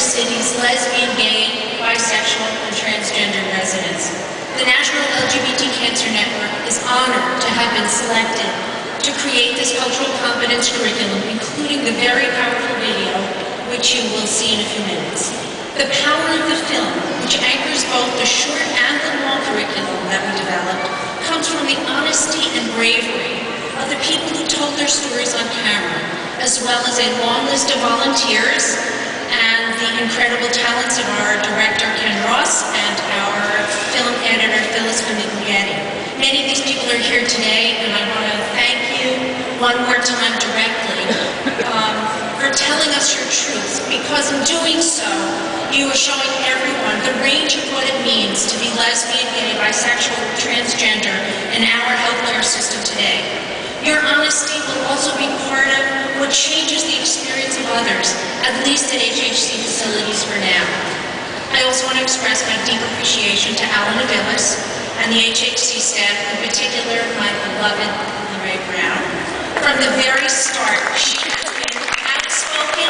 City's lesbian, gay, bisexual, and transgender residents. The National LGBT Cancer Network is honored to have been selected to create this cultural competence curriculum, including the very powerful video, which you will see in a few minutes. The power of the film, which anchors both the short and the long curriculum that we developed, comes from the honesty and bravery of the people who told their stories on camera, as well as a long list of volunteers and the incredible talents of our director, Ken Ross, and our film editor, Phyllis Famiglietti. Many of these people are here today, and I want to thank you one more time directly for telling us your truths, because in doing so, you are showing everyone the range of what it means to be lesbian, gay, bisexual, transgender in our healthcare system today. Your honesty will also be part of what changes the experience of others, at least at HHC facilities for now. I also want to express my deep appreciation to Alan Aviles and the HHC staff, in particular my beloved Lorraine Brown. From the very start, she has been outspoken,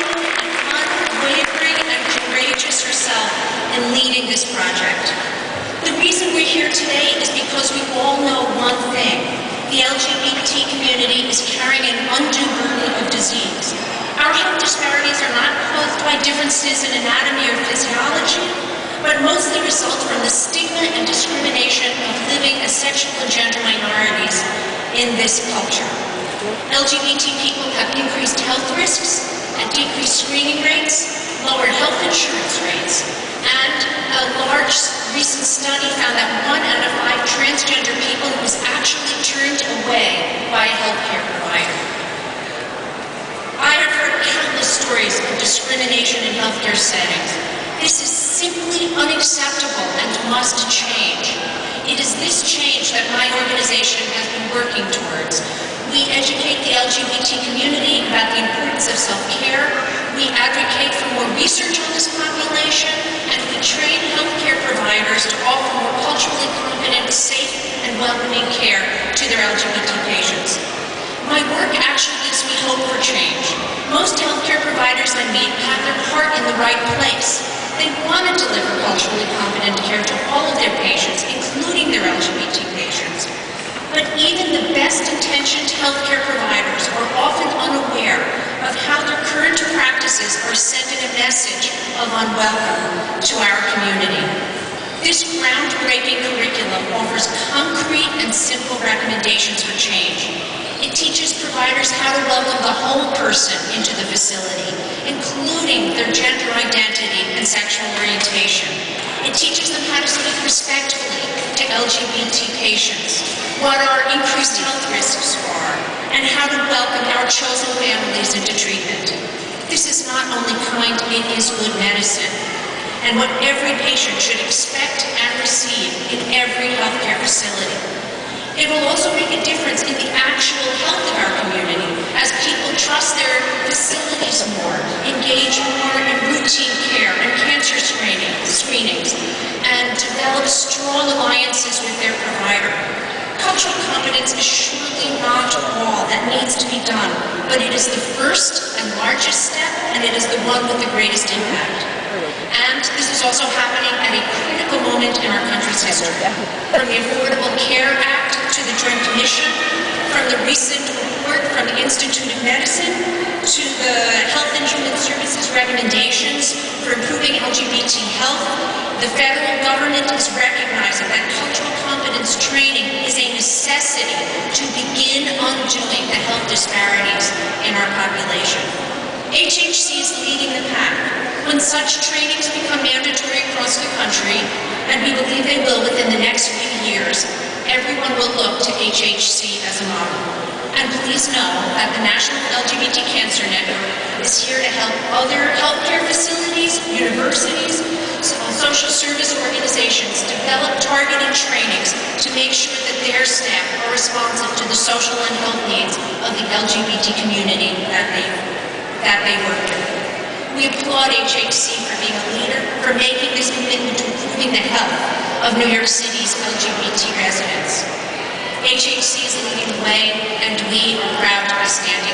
unwavering, and courageous herself in leading this project. The reason we're here today is because we all know one thing. The LGBT community is carrying an undue burden of disease. Our health disparities are not caused by differences in anatomy or physiology, but mostly result from the stigma and discrimination of living as sexual and gender minorities in this culture. LGBT people have increased health risks and decreased screening rates, lowered health insurance rates, and a large recent study found that 1 out of 5 transgender people was actually turned away by a healthcare provider. I have heard countless stories of discrimination in healthcare settings. This is simply unacceptable and must change. It is this change that my organization has been working towards. We educate the LGBT community about the importance of self-care. We advocate for more research on this population, and we train healthcare providers to offer more culturally competent, safe, and welcoming care to their LGBT patients. My work actually gives me hope for change. Most healthcare providers I meet have their heart in the right place. They want to deliver culturally competent care to all of their patients, including their LGBT patients. But even the best-intentioned healthcare providers are often unaware of how their current practices are sending a message of unwelcome to our community. This groundbreaking curriculum offers concrete and simple recommendations for change. It teaches providers how to welcome the whole person into the facility, including their gender identity and sexual orientation. It teaches them how to speak respectfully to LGBT patients, what our increased health risks are, and how to welcome our chosen families into treatment. This is not only kind, it is good medicine, and what every patient should expect and receive in every healthcare facility. It will also make a difference in the actual health of our community as people trust their facilities more, engage more in routine care and cancer screenings, and develop strong alliances with their provider. Cultural competence is surely not all that needs to be done, but it is the first and largest step, and it is the one with the greatest impact. And this is also happening at a critical moment in our country's history. From the Affordable Care Act to the Joint Commission, from the recent report from the Institute of Medicine to the Health and Human Services recommendations for improving LGBT health, the federal government is recognizing that cultural competence training is a necessity to begin undoing the health disparities in our population. HHC is leading the pack. When such trainings become mandatory across the country, and we believe they will within the next few years, everyone will look to HHC as a model. And please know that the National LGBT Cancer Network is here to help other healthcare facilities, universities, social service organizations develop targeted trainings to make sure that their staff are responsive to the social and health needs of the LGBT community that they work with. We applaud HHC for being a leader, for making this commitment to improving the health of New York City's LGBT residents. HHC is leading the way, and we are proud to be standing